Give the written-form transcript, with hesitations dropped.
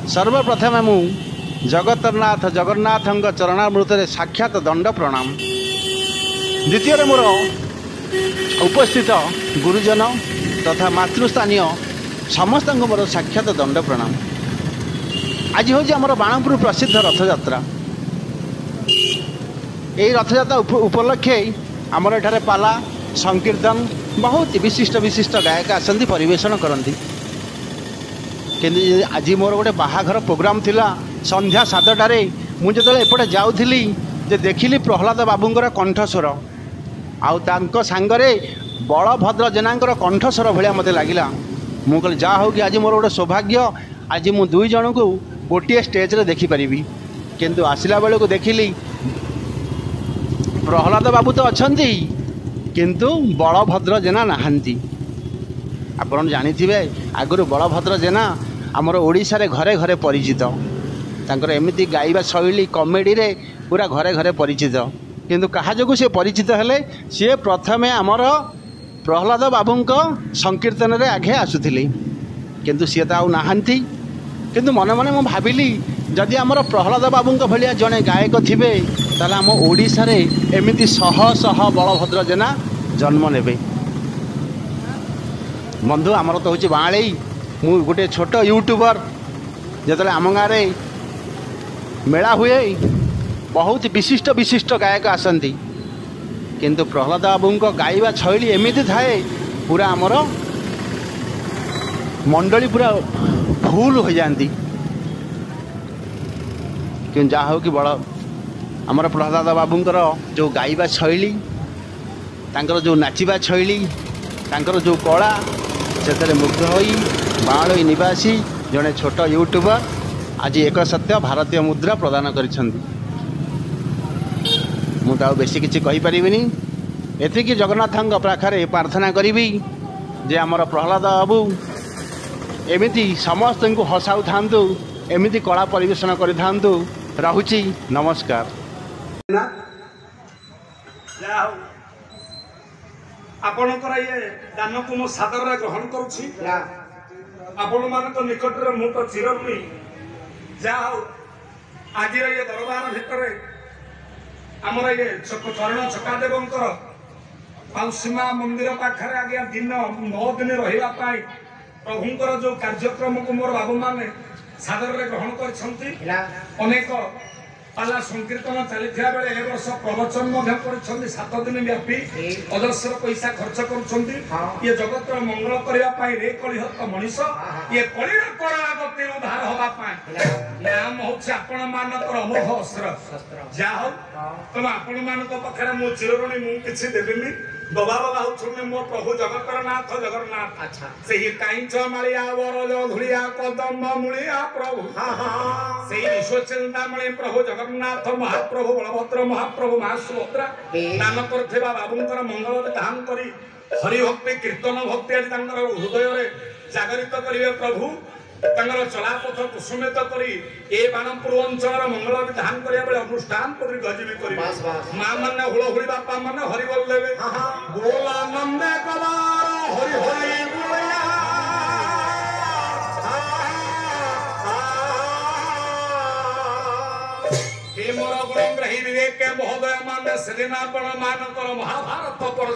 सर्वप्रथमे मु जगतरनाथ जगन्नाथ चरणामृत साक्षात दंड प्रणाम। द्वितीय मोर उपस्थित गुरुजन तथा मातृस्थानीय समस्त मोर साक्षात दंड प्रणाम। आज हूँ आमर बाणपुर प्रसिद्ध रथयात्रा। यही रथयात्रा उपलक्षे आमर एठारे पाला संकीर्तन बहुत विशिष्ट विशिष्ट गायक आसती परिवेशन करती। कि आज मोर गोटे बाहाघर प्रोग्राम थिला संध्या 7टारे मुझे एपटे जाऊली जे देखिली प्रहलाद बाबूंर कंठस्वर आउ सांगरे बलभद्र जेनांकर कंठस्वर भाया मत लगिला। मु कहली जा हो कि आज मोर गोटे सौभाग्य आज मु दुई जन को गोटे स्टेज रे देखिपारि। किंतु आसला बेले को देखिली प्रहलाद बाबू तो अच्छा किंतु बलभद्र जेना नहांती। आपण जानिथिबे आगुरु बलभद्र जेना आमर ओडिशा रे घरे घरे परिचित। तांकर एमिति गाइबा शैली कॉमेडी रे पूरा घरे घरे परिचित। किंतु कहा जोगु से परिचित हेले सी प्रथमे आमर प्रहलाद बाबूंको संकीर्तन रे आगे आसुथिले किंतु सी तो नहांती। किंतु मन मन मु भाबिली जदि आमर प्रहलाद बाबूंको भलिया जने गायक थिबे ताले आम ओडिशा रे एमिति शह शह बलभद्र जेना जन्म नेबे। बंधु आमर तो हूँ बाँळे मु गोटे छोट यूट्यूबर जो आम गाँव मेला हुए बहुत विशिष्ट विशिष्ट गायक आसती। किंतु प्रहलाद बाबूंको गाइबा शैली एमिति थाए पूरा आमर मंडली पूरा फुल हो जाती। कि जहा हो कि बड़ आमर प्रहलाद बाबूंकर जो गाइबा शैली तांकर जो नाचिबा शैली तांकर जो कला से मुग्ध होई बाँळई निवासी जड़े छोट यूट्यूबर आज एक सत्य भारतीय मुद्रा प्रदान करिसेंती। मु तो बेसी किसी कहीपरिनी एतिकी जगन्नाथ पाखरे प्रार्थना करी जे आमर प्रहलाद बाबू एमिति समस्त को हसाऊ थांतु एमिति कला परिवेशन करि थांतु। रहुची नमस्कार। आपणकर ये दान को मो सादर ग्रहण करुछि। आपण मान निकट में मु तो चिरऋणी जाओ आज ये दरबार भितर आमर ये चरण चकादेवंकर माउसीमा मंदिर पाखरे आज्ञा दिन 9 दिन रहिबा पाई प्रभुंकर जो कार्यक्रम को मोर बाबू माने सादर ग्रहण करछंती। अनेक पाला संकीर्तन चली बेले ए वर्ष प्रवचन 7 दिन व्यापी अजस्र पैसा खर्च कर ये जगत मंगल करने रे कलिहत मनीष ये कलिर करा गति उद्धार होगापाई नाम हूँ आपण मानकर अमोघ अस्त्र। जा हो तुम आपण मान पाखे मो चिरऋणी मुझे देवी बाबा बाबा हूँ मो प्रभु जगतरनाथ जगन्नाथ से काईच मालिया वरज धुलिया कदम मुलिया प्रभु से विश्वचिंतामणि प्रभु जगन्नाथ महाप्रभु बलभद्र महाप्रभु महासुभद्रा दान कर बाबूंकर मंगल विधान करी हरिभक्ति कीर्तन भक्ति आज हृदय में जागरित करेंगे प्रभु चलापथ कुसुमित करी ए बाणपुर अंचल मंगल विधान करिया बेले अनुष्ठान करी गजबी करी मां माने हुलहुली बापा माने हरि बोल देबे बोल आनंद कलार हरि हरि बोलिया हे मोर गुण ग्रही विवेक महोदय माने सेदिना पण मान कर महाभारत पर